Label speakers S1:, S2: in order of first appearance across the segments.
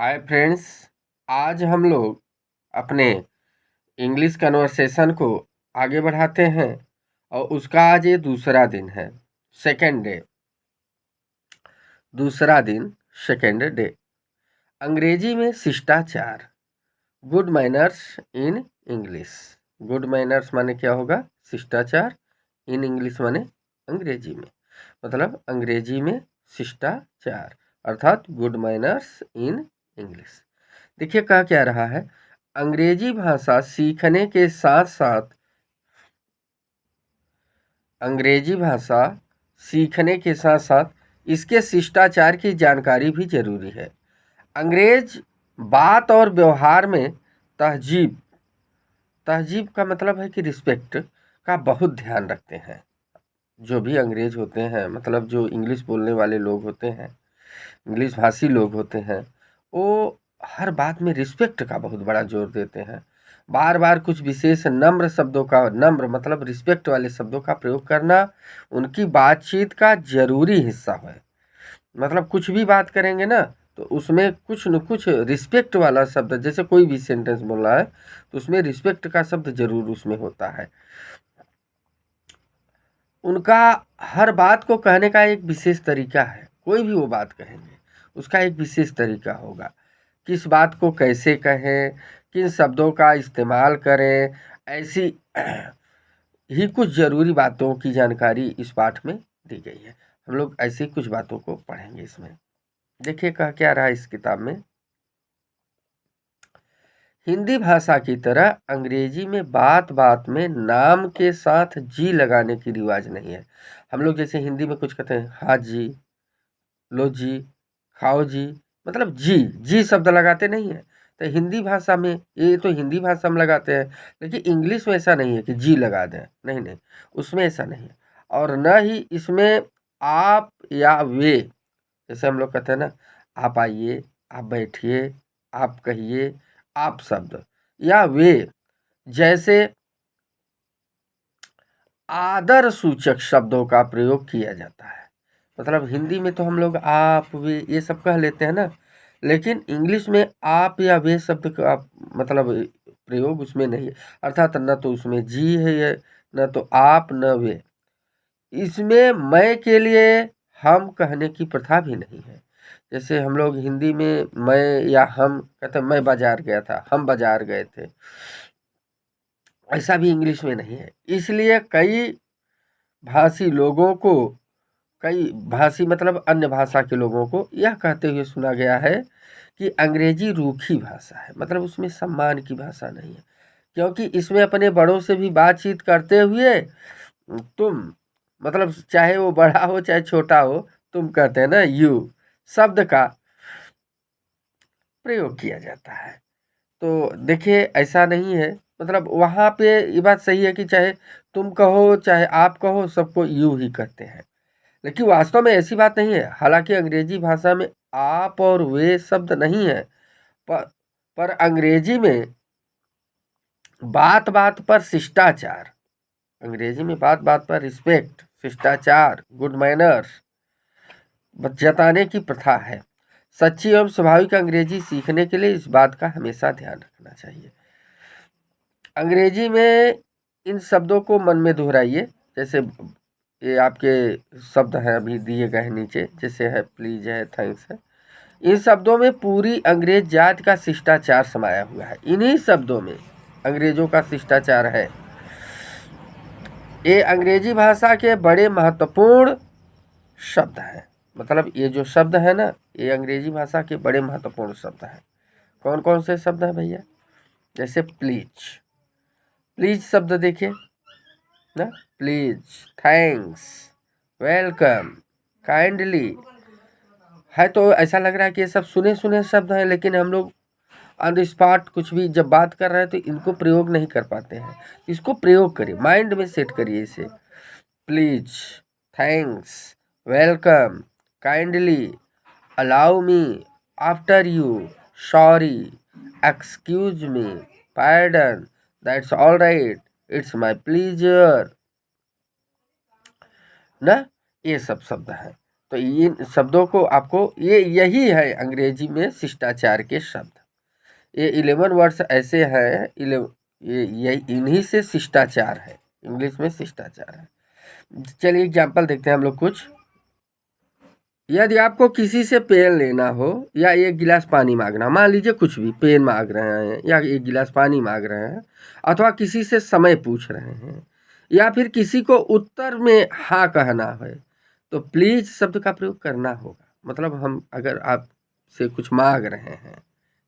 S1: Hi friends. आज हम लोग अपने इंग्लिश कन्वर्सेशन को आगे बढ़ाते हैं और उसका आज ये दूसरा दिन है। सेकेंड डे, दूसरा दिन, सेकेंड डे। अंग्रेजी में शिष्टाचार, good manners in English. Good manners माने क्या होगा? शिष्टाचार। इन इंग्लिश माने अंग्रेजी में, मतलब अंग्रेजी में शिष्टाचार अर्थात गुड मैनर्स इन इंग्लिश। देखिए कहा क्या रहा है, अंग्रेजी भाषा सीखने के साथ साथ अंग्रेजी भाषा सीखने के साथ साथ इसके शिष्टाचार की जानकारी भी जरूरी है। अंग्रेज बात और व्यवहार में तहजीब तहजीब का मतलब है कि रिस्पेक्ट का बहुत ध्यान रखते हैं। जो भी अंग्रेज होते हैं, मतलब जो इंग्लिश बोलने वाले लोग होते हैं, इंग्लिश भाषी लोग होते हैं, वो हर बात में रिस्पेक्ट का बहुत बड़ा जोर देते हैं। बार बार कुछ विशेष नम्र शब्दों का, नम्र मतलब रिस्पेक्ट वाले शब्दों का प्रयोग करना उनकी बातचीत का जरूरी हिस्सा है। मतलब कुछ भी बात करेंगे ना तो उसमें कुछ न कुछ रिस्पेक्ट वाला शब्द, जैसे कोई भी सेंटेंस बोल रहा है तो उसमें रिस्पेक्ट का शब्द जरूर उसमें होता है। उनका हर बात को कहने का एक विशेष तरीका है। कोई भी वो बात कहेंगे उसका एक विशेष तरीका होगा। किस बात को कैसे कहें, किन शब्दों का इस्तेमाल करें, ऐसी ही कुछ ज़रूरी बातों की जानकारी इस पाठ में दी गई है। हम लोग ऐसी कुछ बातों को पढ़ेंगे इसमें। देखिए कह क्या रहा है इस किताब में, हिंदी भाषा की तरह अंग्रेजी में बात बात में नाम के साथ जी लगाने की रिवाज नहीं है। हम लोग जैसे हिंदी में कुछ कहते हैं, हाँ जी, लो जी, खाओ जी, मतलब जी जी शब्द लगाते नहीं है। तो हिंदी भाषा में, ये तो हिंदी भाषा में लगाते हैं, लेकिन इंग्लिश में ऐसा नहीं है कि जी लगा दें, नहीं नहीं, उसमें ऐसा नहीं है। और न ही इसमें आप या वे, जैसे हम लोग कहते हैं ना, आप आइए, आप बैठिए, आप कहिए, आप शब्द, या वे जैसे आदर सूचक शब्दों का प्रयोग किया जाता है। मतलब हिंदी में तो हम लोग आप, वे, ये सब कह लेते हैं ना, लेकिन इंग्लिश में आप या वे शब्द का मतलब प्रयोग उसमें नहीं है। अर्थात न तो उसमें जी है, न तो आप, न वे। इसमें मैं के लिए हम कहने की प्रथा भी नहीं है। जैसे हम लोग हिंदी में मैं या हम कहते हैं, मैं बाजार गया था, हम बाजार गए थे, ऐसा भी इंग्लिश में नहीं है। इसलिए कई भाषी मतलब अन्य भाषा के लोगों को यह कहते हुए सुना गया है कि अंग्रेजी रूखी भाषा है, मतलब उसमें सम्मान की भाषा नहीं है। क्योंकि इसमें अपने बड़ों से भी बातचीत करते हुए तुम, मतलब चाहे वो बड़ा हो चाहे छोटा हो, तुम कहते हैं ना, यू शब्द का प्रयोग किया जाता है। तो देखिए ऐसा नहीं है, मतलब वहाँ पे ये बात सही है कि चाहे तुम कहो चाहे आप कहो, सबको यू ही कहते हैं। लेकिन वास्तव में ऐसी बात नहीं है। हालांकि अंग्रेजी भाषा में आप और वे शब्द नहीं है, पर अंग्रेजी में बात बात पर शिष्टाचार, अंग्रेजी में बात बात पर रिस्पेक्ट, शिष्टाचार, गुड मैनर्स जताने की प्रथा है। सच्ची एवं स्वाभाविक अंग्रेजी सीखने के लिए इस बात का हमेशा ध्यान रखना चाहिए। अंग्रेजी में इन शब्दों को मन में दोहराइए। जैसे ये आपके शब्द हैं अभी दिए गए हैं नीचे, जैसे है प्लीज है, थैंक्स है। इन शब्दों में पूरी अंग्रेज जाति का शिष्टाचार समाया हुआ है। इन्हीं शब्दों में अंग्रेजों का शिष्टाचार है। ये अंग्रेजी भाषा के बड़े महत्वपूर्ण शब्द हैं। मतलब ये जो शब्द है ना, ये अंग्रेजी भाषा के बड़े महत्वपूर्ण शब्द हैं। कौन कौन से शब्द हैं भैया? जैसे प्लीज, प्लीज शब्द देखिए ना, प्लीज, थैंक्स, वेलकम, काइंडली, है तो ऐसा लग रहा है कि ये सब सुने सुने शब्द हैं, लेकिन हम लोग ऑन द स्पॉट कुछ भी जब बात कर रहे हैं तो इनको प्रयोग नहीं कर पाते हैं। इसको प्रयोग करिए, माइंड में सेट करिए इसे। Please, thanks, welcome, kindly, allow me, after you, sorry, excuse me, pardon, that's all right, it's my pleaser ना, ये सब शब्द हैं। तो इन शब्दों को आपको, यही है अंग्रेजी में शिष्टाचार के शब्द। ये 11 वर्ड्स ऐसे हैं, ये इन्हीं से शिष्टाचार है, इंग्लिश में शिष्टाचार है। चलिए एग्जाम्पल देखते हैं हम लोग कुछ। यदि आपको किसी से पेन लेना हो या एक गिलास पानी मांगना, मान लीजिए कुछ भी, पेन मांग रहे हैं या एक गिलास पानी मांग रहे हैं, अथवा किसी से समय पूछ रहे हैं, या फिर किसी को उत्तर में हाँ कहना है, तो प्लीज शब्द का प्रयोग करना होगा। मतलब हम अगर आपसे कुछ मांग रहे हैं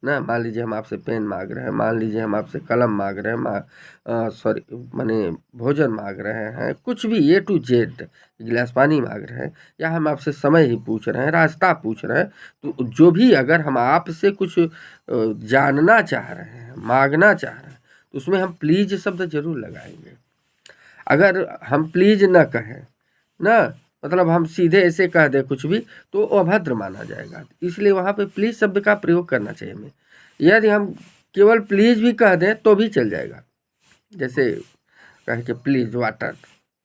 S1: ना, मान लीजिए हम आपसे पेन मांग रहे हैं, मान लीजिए हम आपसे कलम मांग रहे हैं, सॉरी माने भोजन मांग रहे हैं, कुछ भी A to Z, गिलास पानी मांग रहे हैं, या हम आपसे समय ही पूछ रहे हैं, रास्ता पूछ रहे हैं, तो जो भी अगर हम आपसे कुछ जानना चाह रहे हैं, मांगना चाह रहे हैं, तो उसमें हम प्लीज शब्द जरूर लगाएंगे। अगर हम प्लीज न कहें ना, मतलब हम सीधे ऐसे कह दें कुछ भी, तो अभद्र माना जाएगा, इसलिए वहाँ पे प्लीज शब्द का प्रयोग करना चाहिए हमें। यदि हम केवल प्लीज भी कह दें तो भी चल जाएगा, जैसे कह के please water,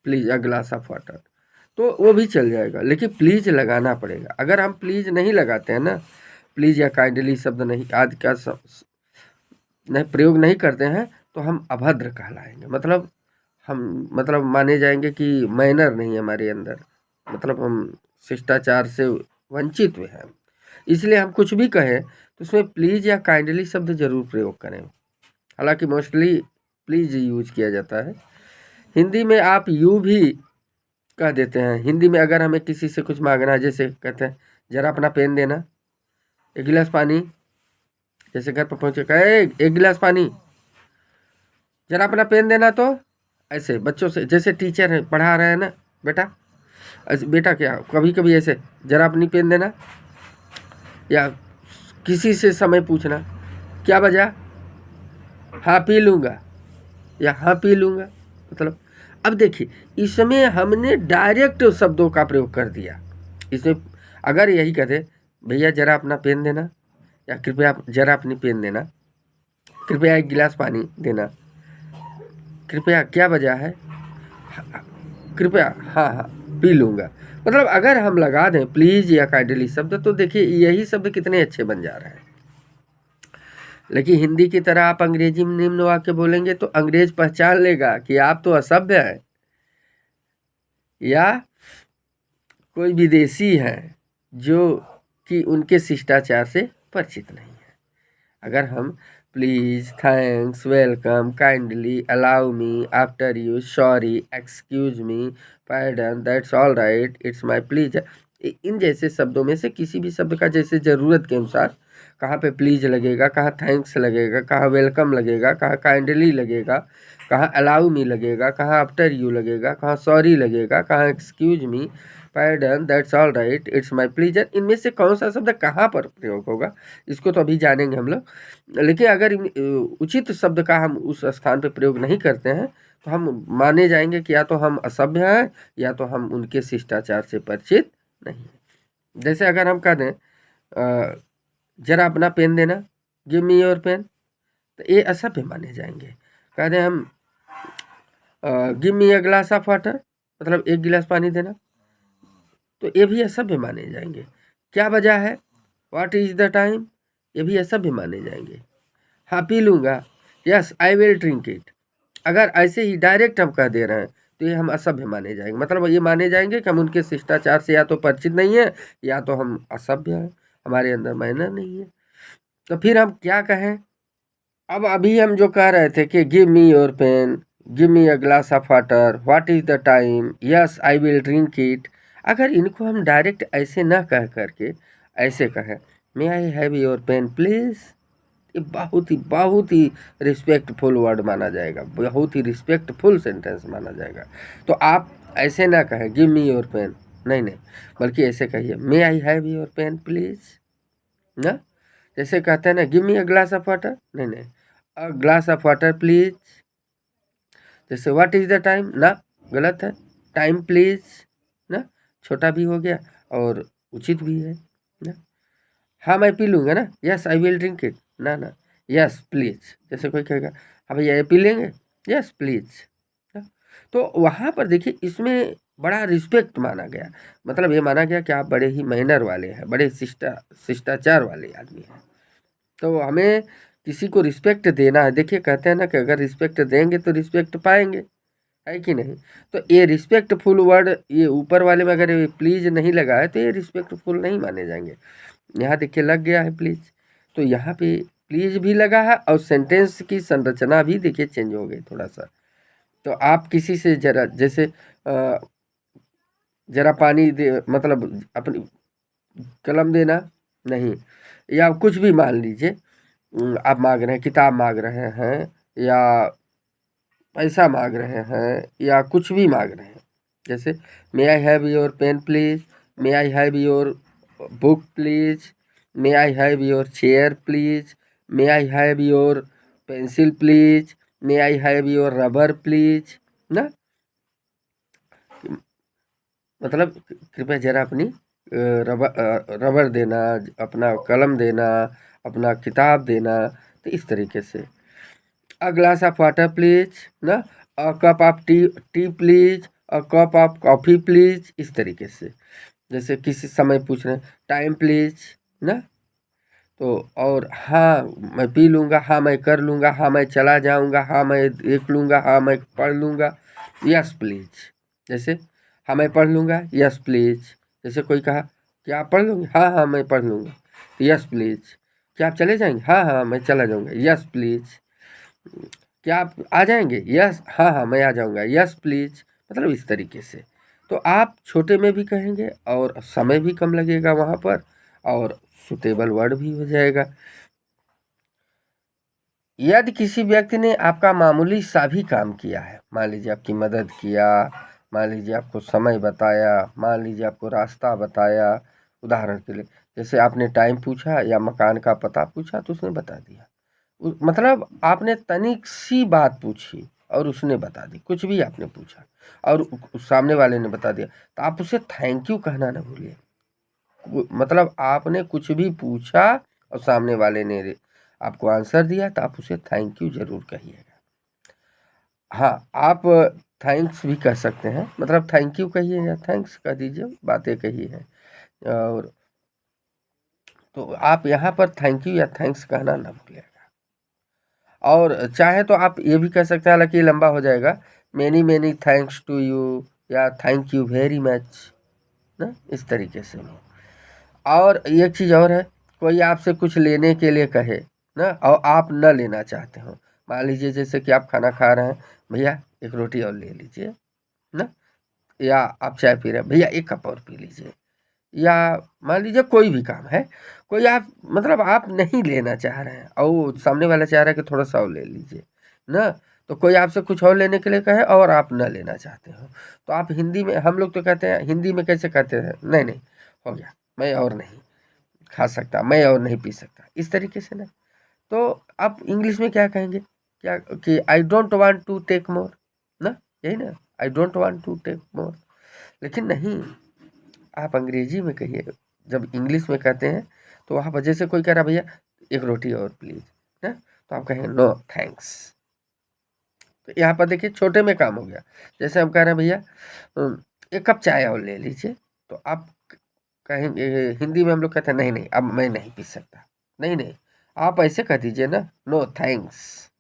S1: please a glass of water, तो वो भी चल जाएगा, लेकिन प्लीज लगाना पड़ेगा। अगर हम प्लीज नहीं लगाते हैं ना, प्लीज या काइंडली शब्द नहीं आदि का नहीं प्रयोग नहीं करते हैं, तो हम अभद्र कहलाएंगे। मतलब हम माने जाएंगे कि मैनर नहीं है हमारे अंदर, मतलब हम शिष्टाचार से वंचित हुए हैं। इसलिए हम कुछ भी कहें तो उसमें प्लीज या काइंडली शब्द जरूर प्रयोग करें। हालांकि मोस्टली प्लीज यूज किया जाता है। हिंदी में आप यू भी कह देते हैं। हिंदी में अगर हमें किसी से कुछ मांगना है, जैसे कहते हैं जरा अपना पेन देना, एक गिलास पानी, जैसे घर पर पहुंचे कहे एक गिलास पानी, जरा अपना पेन देना, तो ऐसे बच्चों से, जैसे टीचर है पढ़ा रहे हैं ना, बेटा ऐसे, बेटा क्या, कभी कभी ऐसे जरा अपनी पेन देना, या किसी से समय पूछना, क्या वजह, हाँ पी लूँगा, या हाँ पी लूँगा। मतलब अब देखिए, इसमें हमने डायरेक्ट शब्दों का प्रयोग कर दिया। इसमें अगर यही कहते भैया जरा अपना पेन देना, या कृपया जरा अपनी पेन देना, कृपया एक गिलास पानी देना, कृपया क्या वजह है, कृपया हाँ हाँ पी लूँगा। मतलब अगर हम लगा दें प्लीज या काइंडली शब्द, तो देखिए यही शब्द कितने अच्छे बन जा रहे हैं। लेकिन हिंदी की तरह आप अंग्रेजी में निम्न वाक्य बोलेंगे तो अंग्रेज पहचान लेगा कि आप तो असभ्य हैं, या कोई विदेशी हैं जो कि उनके शिष्टाचार से परिचित नहीं है। अगर हम please, thanks, welcome, kindly, allow me, after you, sorry, excuse me, pardon, that's all right, it's my please, इन जैसे शब्दों में से किसी भी शब्द का जैसे ज़रूरत के अनुसार, कहाँ पे प्लीज लगेगा, कहाँ थैंक्स लगेगा, कहाँ वेलकम लगेगा, कहाँ काइंडली लगेगा, कहाँ अलाउ मी लगेगा, कहाँ आफ्टर यू लगेगा, कहाँ सॉरी लगेगा, कहाँ excuse me, pardon, that's all right, it's my pleaser, इनमें से कौन सा शब्द कहाँ पर प्रयोग होगा, इसको तो अभी जानेंगे हम लोग। लेकिन अगर उचित शब्द का हम उस स्थान पर प्रयोग नहीं करते हैं, तो हम माने जाएंगे कि या तो हम असभ्य हैं, या तो हम उनके शिष्टाचार से परिचित नहीं है। जैसे अगर हम कह दें जरा अपना पेन देना, गिव मी योर पेन, तो ये असभ्य माने जाएंगे। कह दें हम give me a glass of water, मतलब एक गिलास पानी देना, तो ये भी असभ्य माने जाएंगे। क्या वजह है, व्हाट इज द टाइम, ये भी असभ्य माने जाएंगे। हाँ पी लूँगा, yes I will drink it, अगर ऐसे ही डायरेक्ट हम कह दे रहे हैं तो ये हम असभ्य माने जाएंगे। मतलब ये माने जाएंगे कि हम उनके शिष्टाचार से या तो परिचित नहीं है, या तो हम असभ्य हैं, हमारे अंदर मैनर नहीं है। तो फिर हम क्या कहें, अब अभी हम जो कह रहे थे कि give me your pen, give me a glass of water, what is the time, yes I will drink it, अगर इनको हम डायरेक्ट ऐसे ना कह करके ऐसे कहें may I have your pen please, ये बहुत ही रिस्पेक्टफुल वर्ड माना जाएगा, बहुत ही रिस्पेक्टफुल सेंटेंस माना जाएगा। तो आप ऐसे ना कहें गिव मी योर पेन, नहीं नहीं, बल्कि ऐसे कहिए may I have your pen please ना। जैसे कहते हैं ना give me a glass of water, नहीं नहीं, a glass of water please. जैसे व्हाट इज द टाइम, ना गलत है, टाइम प्लीज ना, छोटा भी हो गया और उचित भी है ना। हाँ मैं पी लूँगा ना, yes I will drink it, ना ना, यस प्लीज। जैसे कोई कहेगा हाँ भैया ये पी लेंगे, यस प्लीज। तो वहाँ पर देखिए इसमें बड़ा रिस्पेक्ट माना गया। मतलब ये माना गया कि आप बड़े ही मैनर वाले हैं, बड़े शिष्टाचार वाले आदमी हैं। तो हमें किसी को रिस्पेक्ट देना है। देखिए कहते हैं ना कि अगर रिस्पेक्ट देंगे तो रिस्पेक्ट पाएंगे, है कि नहीं? तो ये रिस्पेक्टफुल वर्ड, ये ऊपर वाले में अगर ये प्लीज नहीं लगा है तो ये रिस्पेक्टफुल नहीं माने जाएंगे। यहाँ देखिए लग गया है प्लीज, तो यहाँ पे प्लीज भी लगा है और सेंटेंस की संरचना भी देखिए चेंज हो गई थोड़ा सा। तो आप किसी से जरा जैसे जरा पानी दे, मतलब अपनी कलम देना नहीं, या कुछ भी मान लीजिए आप मांग रहे हैं, किताब मांग रहे हैं, या पैसा मांग रहे हैं, या कुछ भी मांग रहे हैं। जैसे may I have your pen please, may I have your book please, may I have your chair please, may I have your pencil please, may I have your rubber please ना। मतलब कृपया जरा अपनी रबर देना, अपना कलम देना, अपना किताब देना। तो इस तरीके से a glass of water please ना, a cup of tea please, a cup of coffee please, इस तरीके से। जैसे किसी समय पूछ रहे हैं टाइम प्लीज ना, तो और हाँ मैं पी लूँगा, हाँ मैं कर लूँगा, हाँ मैं चला जाऊँगा, हाँ मैं देख लूँगा, हाँ मैं पढ़ लूँगा, यस प्लीज। जैसे हाँ मैं पढ़ लूँगा, यस प्लीज। जैसे कोई कहा क्या आप पढ़ लूँगी, हाँ हाँ मैं पढ़ लूँगा, यस प्लीज। क्या आप चले जाएंगे, हाँ हाँ मैं चला जाऊँगा, यस प्लीज। क्या आप आ जाएंगे, यस हाँ हाँ मैं आ जाऊँगा, यस प्लीज। मतलब इस तरीके से तो आप छोटे में भी कहेंगे और समय भी कम लगेगा वहाँ पर, और सुटेबल वर्ड भी हो जाएगा। यदि किसी व्यक्ति ने आपका मामूली सा भी काम किया है, मान लीजिए आपकी मदद किया, मान लीजिए आपको समय बताया, मान लीजिए आपको रास्ता बताया, उदाहरण के लिए जैसे आपने टाइम पूछा या मकान का पता पूछा तो उसने बता दिया। मतलब आपने तनिक सी बात पूछी और उसने बता दी, कुछ भी आपने पूछा और सामने वाले ने बता दिया, तो आप उसे थैंक यू कहना ना भूलिए। मतलब आपने कुछ भी पूछा और सामने वाले ने आपको आंसर दिया तो आप उसे थैंक यू ज़रूर कहिएगा। हाँ, आप थैंक्स भी कह सकते हैं, मतलब थैंक यू कहिए या थैंक्स कह दीजिए, बातें कही है। और तो आप यहाँ पर थैंक यू या थैंक्स कहना ना भूलिएगा। और चाहे तो आप ये भी कह सकते हैं, हालांकि ये लंबा हो जाएगा, many many thanks to you या थैंक यू वेरी मच ना, इस तरीके से। और एक चीज़ और है, कोई आपसे कुछ लेने के लिए कहे ना और आप न लेना चाहते हो, मान लीजिए जैसे कि आप खाना खा रहे हैं, भैया एक रोटी और ले लीजिए ना, या आप चाय पी रहे हैं, भैया एक कप और पी लीजिए, या मान लीजिए कोई भी काम है, कोई आप मतलब आप नहीं लेना चाह रहे हैं और सामने वाला चाह रहा है कि थोड़ा सा और ले लीजिए ना, तो कोई आपसे कुछ और लेने के लिए कहे और आप न लेना चाहते हो, तो आप हिंदी में, हम लोग तो कहते हैं हिंदी में कैसे कहते हैं, नहीं नहीं हो गया, मैं और नहीं खा सकता, मैं और नहीं पी सकता, इस तरीके से ना। तो आप इंग्लिश में क्या कहेंगे, क्या कि I don't want to take more ना, यही ना, I don't want to take more. लेकिन नहीं, आप अंग्रेजी में कहिए। जब इंग्लिश में कहते हैं तो वहाँ पर जैसे कोई कह रहा भैया एक रोटी और प्लीज ना, तो आप कहेंगे नो थैंक्स। तो यहाँ पर देखिए छोटे में काम हो गया। जैसे हम कह रहे हैं भैया एक कप चाय और ले लीजिए, तो आप कहेंगे, हिंदी में हम लोग कहते हैं नहीं नहीं अब मैं नहीं पी सकता, नहीं नहीं, आप ऐसे कह दीजिए ना, नो थैंक्स।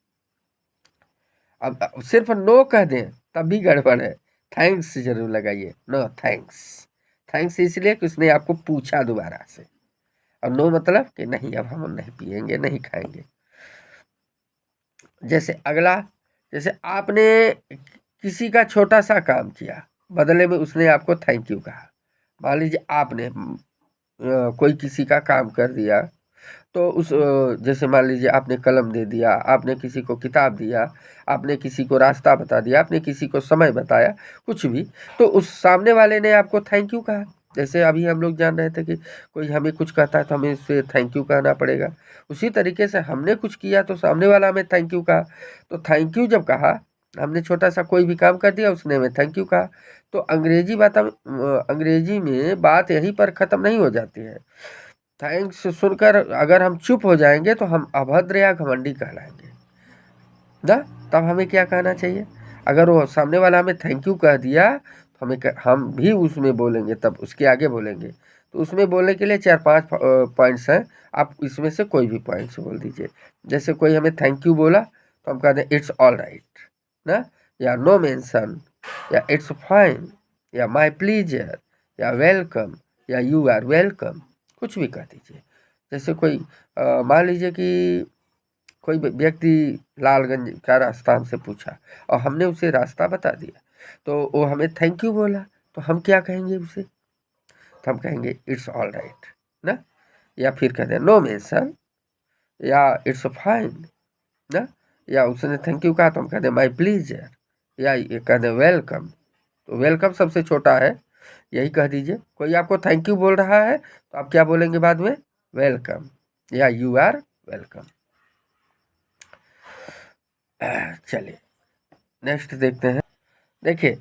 S1: अब सिर्फ नो कह दें तब भी गड़बड़ है, थैंक्स जरूर लगाइए, नो थैंक्स। थैंक्स इसलिए कि उसने आपको पूछा दोबारा से, और नो मतलब कि नहीं अब हम नहीं पिएंगे, नहीं खाएंगे। जैसे अगला, जैसे आपने किसी का छोटा सा काम किया, बदले में उसने आपको थैंक यू कहा। मान लीजिए आपने कोई किसी का काम कर दिया, तो उस जैसे मान लीजिए आपने कलम दे दिया, आपने किसी को किताब दिया, आपने किसी को रास्ता बता दिया, आपने किसी को समय बताया, कुछ भी, तो उस सामने वाले ने आपको थैंक यू कहा। जैसे अभी हम लोग जान रहे थे कि कोई हमें कुछ कहता है तो हमें उससे थैंक यू कहना पड़ेगा, उसी तरीके से हमने कुछ किया तो सामने वाला हमें थैंक यू कहा। तो थैंक यू जब कहा, हमने छोटा सा कोई भी काम कर दिया, उसने हमें थैंक यू कहा। तो अंग्रेजी में बात यहीं पर ख़त्म नहीं हो जाती है। थैंक्स सुनकर अगर हम चुप हो जाएंगे तो हम अभद्र या घमंडी कहलाएंगे ना। तब हमें क्या कहना चाहिए, अगर वो सामने वाला हमें थैंक यू कह दिया हम भी उसमें बोलेंगे, तब उसके आगे बोलेंगे। तो उसमें बोलने के लिए 4-5 पॉइंट्स हैं, आप इसमें से कोई भी पॉइंट्स बोल दीजिए। जैसे कोई हमें थैंक यू बोला तो हम कहते हैं इट्स ऑल राइट ना, या नो मेंशन, या इट्स फाइन, या माय प्लीजर, या वेलकम, या यू आर वेलकम, कुछ भी कह दीजिए। जैसे कोई मान लीजिए कि कोई व्यक्ति लालगंज का रास्ता हमसे पूछा और हमने उसे रास्ता बता दिया, तो वो हमें थैंक यू बोला, तो हम क्या कहेंगे उसे? तो हम कहेंगे इट्स ऑल राइट ना, या फिर कहते हैं नो मेंशन, या इट्स फाइन ना, या उसने थैंक यू कहा तो हम कहते हैं माय प्लीजर, या ये कहते हैं वेलकम। तो वेलकम सबसे छोटा है, यही कह दीजिए। कोई आपको थैंक यू बोल रहा है तो आप क्या बोलेंगे बाद में? वेलकम, या यू आर वेलकम। चलिए नेक्स्ट देखते हैं। देखिए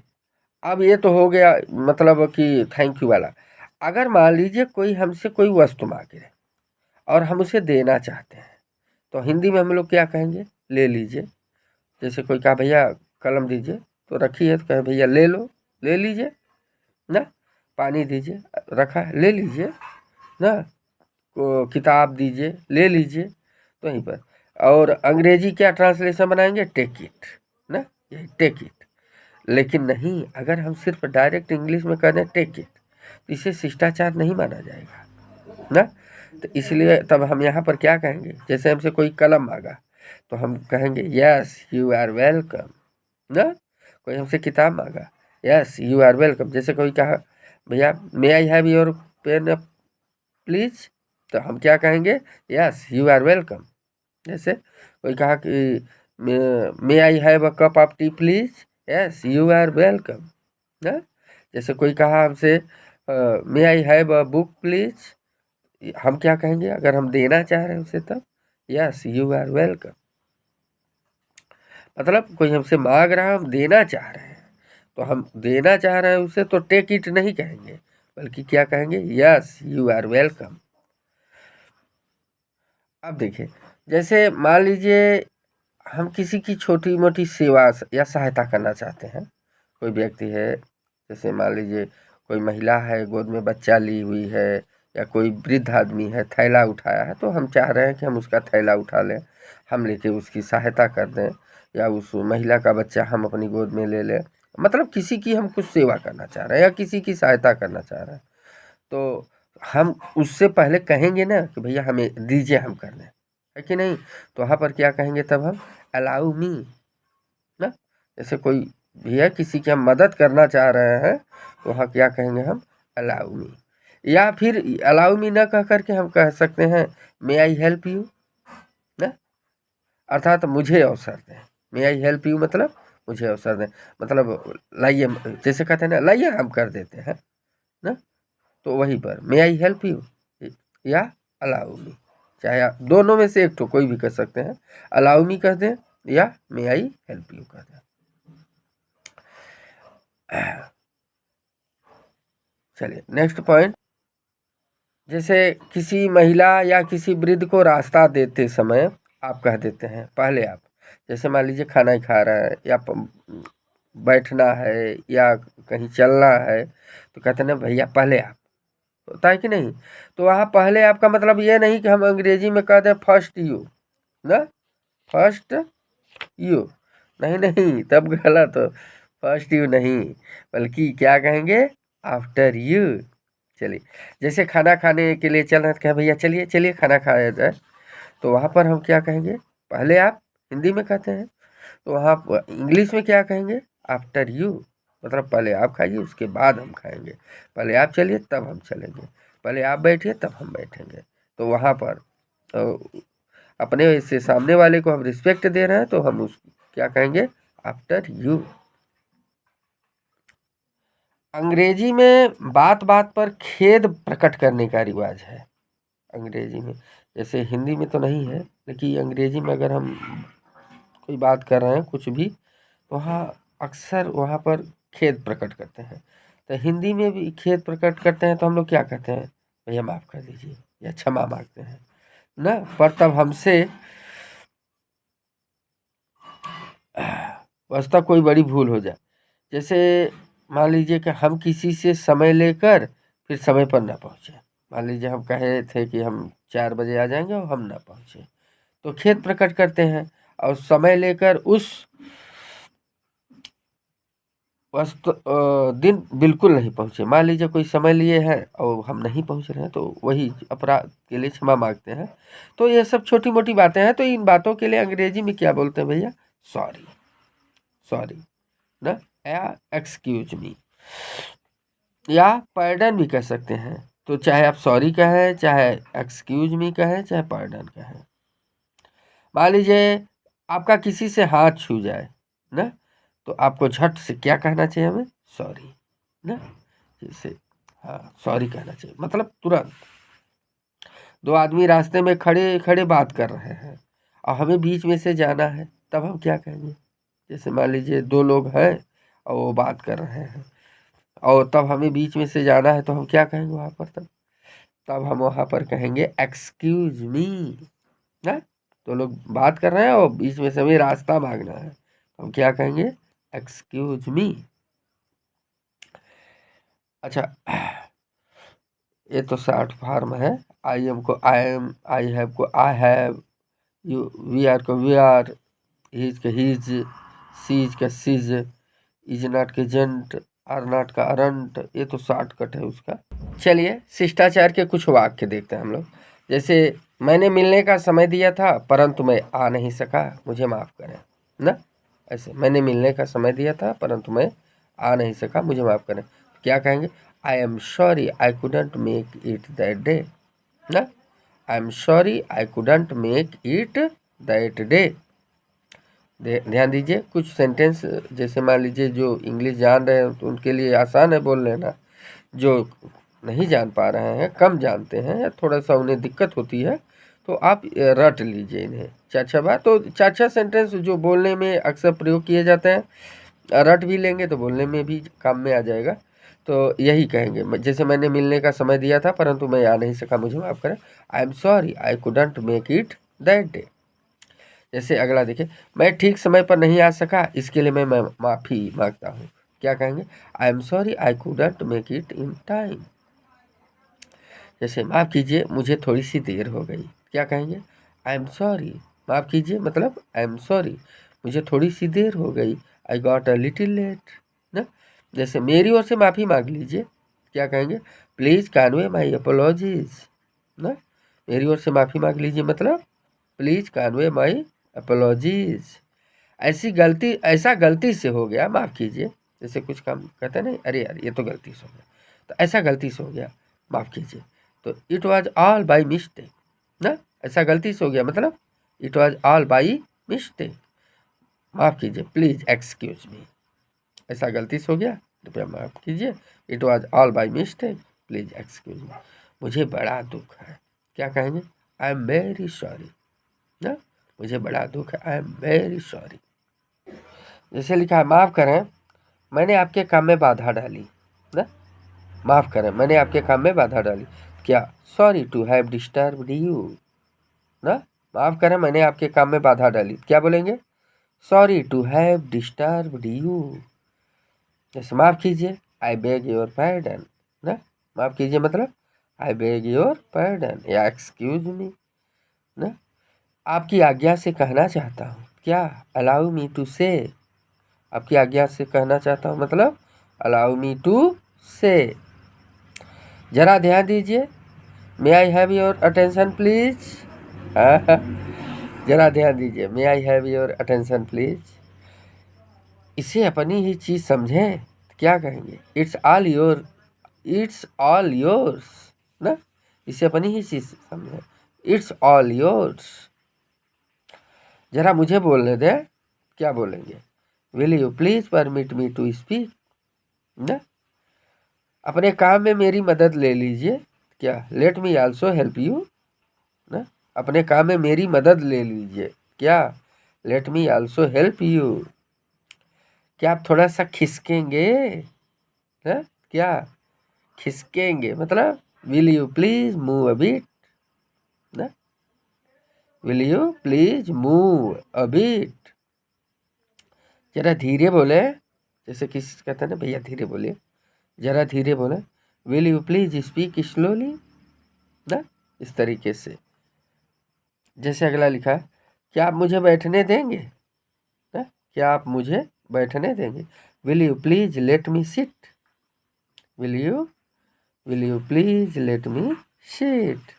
S1: अब ये तो हो गया मतलब कि थैंक यू वाला। अगर मान लीजिए कोई हमसे कोई वस्तु मांगे और हम उसे देना चाहते हैं, तो हिंदी में हम लोग क्या कहेंगे? ले लीजिए। जैसे कोई कहा भैया कलम दीजिए, तो रखी है तो कहे भैया ले लो, ले लीजिए ना। पानी दीजिए, रखा है, ले लीजिए ना। किताब दीजिए, ले लीजिए, तो यहीं पर। और अंग्रेजी क्या ट्रांसलेशन बनाएंगे? टेक इट ना, यही टेक इट। लेकिन नहीं, अगर हम सिर्फ डायरेक्ट इंग्लिश में कह दें टेक इट, तो इसे शिष्टाचार नहीं माना जाएगा ना। तो इसलिए तब हम यहाँ पर क्या कहेंगे? जैसे हमसे कोई कलम मांगा तो हम कहेंगे यस यू आर वेलकम ना। कोई हमसे किताब मांगा, यस यू आर वेलकम। जैसे कोई कहा भैया may I have your pen please, तो हम क्या कहेंगे? Yes you are welcome. जैसे कोई कहा कि may I have a cup of tea please, yes you are welcome ना। जैसे कोई कहा हमसे may I have a book please, हम क्या कहेंगे अगर हम देना चाह रहे हैं उसे? तब यस यू आर वेलकम। मतलब कोई हमसे मांग रहा है, हम देना चाह रहे हैं, तो हम देना चाह रहे हैं उसे तो टेक इट नहीं कहेंगे, बल्कि क्या कहेंगे? Yes you are welcome. अब देखिए, जैसे मान लीजिए हम किसी की छोटी मोटी सेवा या सहायता करना चाहते हैं। कोई व्यक्ति है, जैसे मान लीजिए कोई महिला है, गोद में बच्चा ली हुई है, या कोई वृद्ध आदमी है थैला उठाया है, तो हम चाह रहे हैं कि हम उसका थैला उठा लें, हम लेके उसकी सहायता कर दें, या उस महिला का बच्चा हम अपनी गोद में ले लें। मतलब किसी की हम कुछ सेवा करना चाह रहे हैं या किसी की सहायता करना चाह रहे हैं, तो हम उससे पहले कहेंगे ना कि भैया हमें दीजिए, हम कर लें, है कि नहीं? तो वहाँ पर क्या कहेंगे तब हम? अलाउ मी ना। जैसे कोई भैया किसी की हम मदद करना चाह रहे हैं, तो वहाँ क्या कहेंगे हम? Allow me. या फिर अलाउ मी ना कह करके हम कह सकते हैं मे आई हेल्प यू ना, अर्थात मुझे अवसर दें। मे आई हेल्प यू मतलब मुझे अवसर दें, मतलब लाइए, जैसे कहते हैं ना लाइए हम कर देते हैं ना। तो वहीं पर मे आई हेल्प यू या अलाउ मी, चाहे आप दोनों में से एक तो कोई भी कर सकते हैं। अलाउ मी कह दें या मे आई हेल्प यू कह दें। चलिए नेक्स्ट पॉइंट। जैसे किसी महिला या किसी वृद्ध को रास्ता देते समय आप कह देते हैं पहले आप। जैसे मान लीजिए खाना ही खा रहा है, या बैठना है, या कहीं चलना है, तो कहते हैं ना भैया पहले आप। होता है कि नहीं? तो वहाँ पहले आपका मतलब ये नहीं कि हम अंग्रेजी में कह दें फर्स्ट यू ना, फर्स्ट यू नहीं, नहीं तब गलत हो। फर्स्ट यू नहीं, बल्कि क्या कहेंगे? After you. चलिए, जैसे खाना खाने के लिए चल रहे हैं तो कहें भैया चलिए चलिए खाना खाया जाए, तो वहाँ पर हम क्या कहेंगे? पहले आप, हिंदी में कहते हैं, तो वहाँ इंग्लिश में क्या कहेंगे? After you. मतलब पहले आप खाइए उसके बाद हम खाएंगे, पहले आप चलिए तब हम चलेंगे, पहले आप बैठिए तब हम बैठेंगे। तो वहाँ पर अपने से सामने वाले को हम रिस्पेक्ट दे रहे हैं, तो हम उस क्या कहेंगे? After you. अंग्रेजी में बात बात पर खेद प्रकट करने का रिवाज है अंग्रेजी में। जैसे हिंदी में तो नहीं है, लेकिन अंग्रेजी में अगर हम कोई बात कर रहे हैं कुछ भी, तो वहाँ अक्सर वहाँ पर खेद प्रकट करते हैं। तो हिंदी में भी खेद प्रकट करते हैं तो हम लोग क्या कहते हैं? भैया माफ़ कर दीजिए, या क्षमा मांगते हैं ना। पर तब हमसे वस्ता कोई बड़ी भूल हो जाए, जैसे मान लीजिए कि हम किसी से समय लेकर फिर समय पर ना पहुँचे। मान लीजिए हम कहे थे कि हम 4 बजे आ जाएंगे और हम ना पहुँचे, तो खेद प्रकट करते हैं। और समय लेकर उस वस्तु दिन बिल्कुल नहीं पहुँचे, मान लीजिए कोई समय लिए हैं और हम नहीं पहुँच रहे हैं, तो वही अपराध के लिए क्षमा मांगते हैं। तो ये सब छोटी मोटी बातें हैं, तो इन बातों के लिए अंग्रेजी में क्या बोलते हैं भैया? सॉरी, सॉरी ना, या एक्सक्यूज मी, या पार्डन भी कह सकते हैं। तो चाहे आप सॉरी कहें, चाहे एक्सक्यूज मी कहें, चाहे पार्डन कहें। मान लीजिए आपका किसी से हाथ छू जाए ना, तो आपको झट से क्या कहना चाहिए? हमें सॉरी ना, जैसे हाँ सॉरी कहना चाहिए, मतलब तुरंत। दो आदमी रास्ते में खड़े खड़े बात कर रहे हैं और हमें बीच में से जाना है, तब हम क्या कहेंगे? जैसे मान लीजिए दो लोग हैं और वो बात कर रहे हैं और तब हमें बीच में से जाना है, तो हम क्या कहेंगे वहाँ पर? तब हम वहाँ पर कहेंगे एक्सक्यूज मी ना। तो लोग बात कर रहे हैं और बीच में से हमें रास्ता मांगना है, तो हम क्या कहेंगे? Excuse me. अच्छा, ये तो शॉर्ट फॉर्म है। आई एम को आई एम, आई हैव को I have, you we are को वी आर, हीज का हीज, सीज का सीज, इज नॉट के जंट, आर नॉट का अरंट। ये तो शॉर्टकट है उसका। चलिए शिष्टाचार के कुछ वाक्य देखते हैं हम लोग। जैसे मैंने मिलने का समय दिया था परंतु मैं आ नहीं सका, मुझे माफ़ करें ना। ऐसे मैंने मिलने का समय दिया था परंतु मैं आ नहीं सका, मुझे माफ़ करें। क्या कहेंगे? I am sorry I couldn't make it that day ना। I am sorry I couldn't make it that day. ध्यान दीजिए, कुछ सेंटेंस जैसे मान लीजिए जो इंग्लिश जान रहे हैं तो उनके लिए आसान है बोल लेना, जो नहीं जान पा रहे हैं, कम जानते हैं या थोड़ा सा उन्हें दिक्कत होती है, तो आप रट लीजिए इन्हें। चार बार तो चार सेंटेंस जो बोलने में अक्सर प्रयोग किए जाते हैं, रट भी लेंगे तो बोलने में भी काम में आ जाएगा। तो यही कहेंगे, जैसे मैंने मिलने का समय दिया था परंतु मैं आ नहीं सका, मुझे माफ़ करें। आई am sorry I couldn't make it that day. जैसे अगला देखिए, मैं ठीक समय पर नहीं आ सका, इसके लिए मैं माफ़ी मांगता हूँ। क्या कहेंगे? I am sorry I couldn't make it in time. जैसे माफ़ कीजिए मुझे थोड़ी सी देर हो गई, क्या कहेंगे? आई एम सॉरी, माफ़ कीजिए मतलब आई एम सॉरी, मुझे थोड़ी सी देर हो गई, I got a little late ना। जैसे मेरी ओर से माफ़ी मांग लीजिए, क्या कहेंगे? प्लीज़ कन्वे माई अपोलॉजीज ना। मेरी ओर से माफ़ी मांग लीजिए मतलब प्लीज़ कन्वे माई अपोलॉजीज। ऐसी गलती, ऐसा गलती से हो गया, माफ़ कीजिए। जैसे कुछ काम कहते हैं नहीं, अरे यार ये तो गलती से हो गया, तो ऐसा गलती से हो गया, माफ़ कीजिए। तो it was all by mistake ना, ऐसा गलती से हो गया मतलब it was all by mistake, माफ़ कीजिए, प्लीज़ एक्सक्यूज मी। ऐसा गलती से हो गया, कृपया माफ़ कीजिए, it was all by mistake, please excuse me. मुझे बड़ा दुख है, क्या कहेंगे? आई एम वेरी सॉरी ना, मुझे बड़ा दुख है, आई एम वेरी सॉरी। जैसे लिखा है, माफ़ करें मैंने आपके काम में बाधा डाली ना। माफ़ करें मैंने आपके काम में बाधा डाली, क्या? Sorry to have disturbed you ना। माफ़ करें मैंने आपके काम में बाधा डाली, क्या बोलेंगे? Sorry to have disturbed you. जैसे माफ़ कीजिए, आई बेग योर पार्डन ना। माफ़ कीजिए मतलब आई बेग योर पार्डन, या एक्सक्यूज मी ना। आपकी आज्ञा से कहना चाहता हूँ, क्या? अलाउ मी टू से। आपकी आज्ञा से कहना चाहता हूँ मतलब अलाउ मी टू से। जरा ध्यान दीजिए, may I have your attention please. जरा ध्यान दीजिए, may I have your attention please. इसे अपनी ही चीज़ समझें, क्या कहेंगे? It's all your, it's all yours ना। इसे अपनी ही चीज़ समझें, इट्स ऑल योर्स। जरा मुझे बोलने दें, क्या बोलेंगे? Will you please permit me to speak ना। अपने काम में मेरी मदद ले लीजिए, क्या? Let me also help you ना। अपने काम में मेरी मदद ले लीजिए, क्या? Let me also help you. क्या आप थोड़ा सा खिसकेंगे ना, क्या? खिसकेंगे मतलब will you please move a bit ना। Will you please move a bit. जरा धीरे बोले, जैसे किसी कहते हैं ना भैया धीरे बोलिए, ज़रा धीरे बोले, will you please speak slowly ना, इस तरीके से। जैसे अगला लिखा है, क्या आप मुझे बैठने देंगे ना, क्या आप मुझे बैठने देंगे, will you please let me sit, will you please let me sit.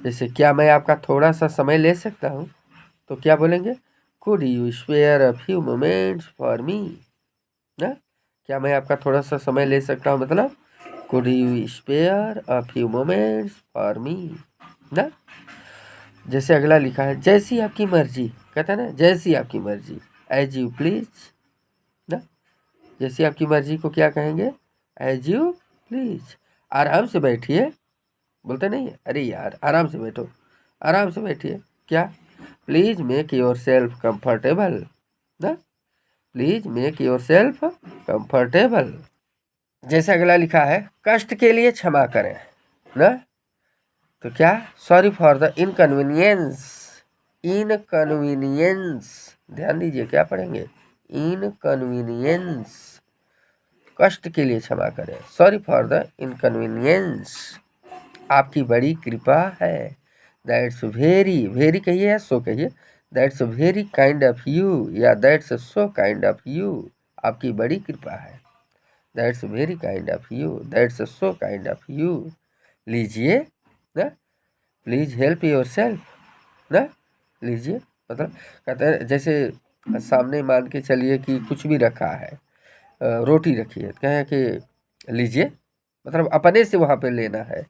S1: जैसे क्या मैं आपका थोड़ा सा समय ले सकता हूँ, तो क्या बोलेंगे, could you spare a few moments for me ना, क्या मैं आपका थोड़ा सा समय ले सकता हूँ, मतलब could you spare a few moments for me ना। जैसे अगला लिखा है, जैसी आपकी मर्जी, कहता है ना जैसी आपकी मर्जी, एज यू प्लीज ना, जैसी आपकी मर्जी को क्या कहेंगे, एज यू प्लीज। आराम से बैठिए, बोलते नहीं है, अरे यार आराम से बैठो, आराम से बैठिए, क्या, please make yourself comfortable ना, please make yourself comfortable. जैसे अगला लिखा है, कष्ट के लिए क्षमा करें ना, तो क्या, sorry for the inconvenience, inconvenience, ध्यान दीजिए क्या पढ़ेंगे, इनकन्वीनियंस, कष्ट के लिए क्षमा करें, सॉरी फॉर द इनकन्वीनियंस, आपकी बड़ी कृपा है, दैट्स वेरी, वेरी कहिए या सो कहिए, that's very kind of you, या that's so kind of you, आपकी बड़ी कृपा है, that's very kind of you, that's so kind of you. लीजिए ना, प्लीज हेल्प योर सेल्फ ना, लीजिए, मतलब कहते हैं जैसे सामने मान के चलिए कि कुछ भी रखा है, रोटी रखी है, कहें कि लीजिए, मतलब अपने से वहाँ पे लेना है,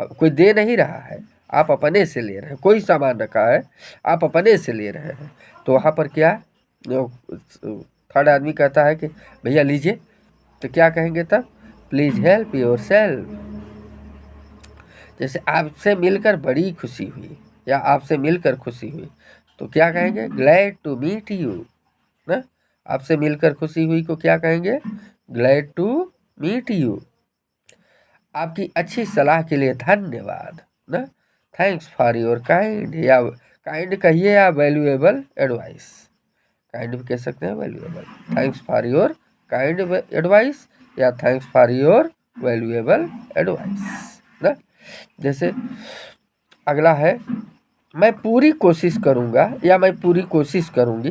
S1: कोई दे नहीं रहा है, आप अपने से ले रहे हैं, कोई सामान रखा है आप अपने से ले रहे हैं, तो वहाँ पर क्या, थर्ड आदमी कहता है कि भैया लीजिए, तो क्या कहेंगे तब, प्लीज हेल्प योर सेल्फ। जैसे आपसे मिलकर बड़ी खुशी हुई, या आपसे मिलकर खुशी हुई, तो क्या कहेंगे, ग्लैड टू मीट यू ना, आपसे मिलकर खुशी हुई को क्या कहेंगे, ग्लैड टू मीट यू। आपकी अच्छी सलाह के लिए धन्यवाद ना, थैंक्स फॉर योर काइंड, या काइंड कहिए या वैल्यूएबल एडवाइस, काइंड भी कह सकते हैं valuable, thanks for your kind advice, या thanks for your valuable advice ना। जैसे अगला है, मैं पूरी कोशिश करूँगा या मैं पूरी कोशिश करूँगी,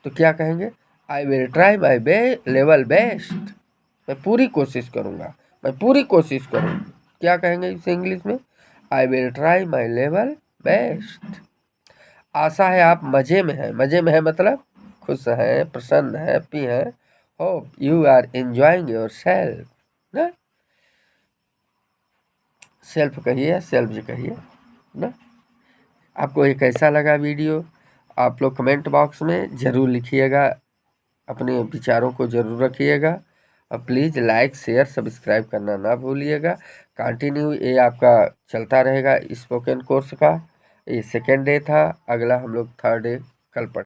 S1: तो क्या कहेंगे, आई will try my level best, मैं पूरी कोशिश करूँगा, मैं पूरी कोशिश करूँगी, क्या कहेंगे इसे इंग्लिश में, I will try my level best. आशा है आप मज़े में हैं, मज़े में है मतलब खुश हैं, प्रसन्न हैं, हैप्पी हैं, hope you are enjoying yourself ना, सेल्फ कहिए, सेल्फ जी कहिए ना। आपको ये कैसा लगा वीडियो, आप लोग कमेंट बॉक्स में ज़रूर लिखिएगा, अपने विचारों को ज़रूर रखिएगा, और प्लीज़ लाइक शेयर सब्सक्राइब करना ना भूलिएगा। कंटिन्यू ये आपका चलता रहेगा स्पोकन कोर्स का, ये सेकेंड डे था, अगला हम लोग थर्ड डे कल पढ़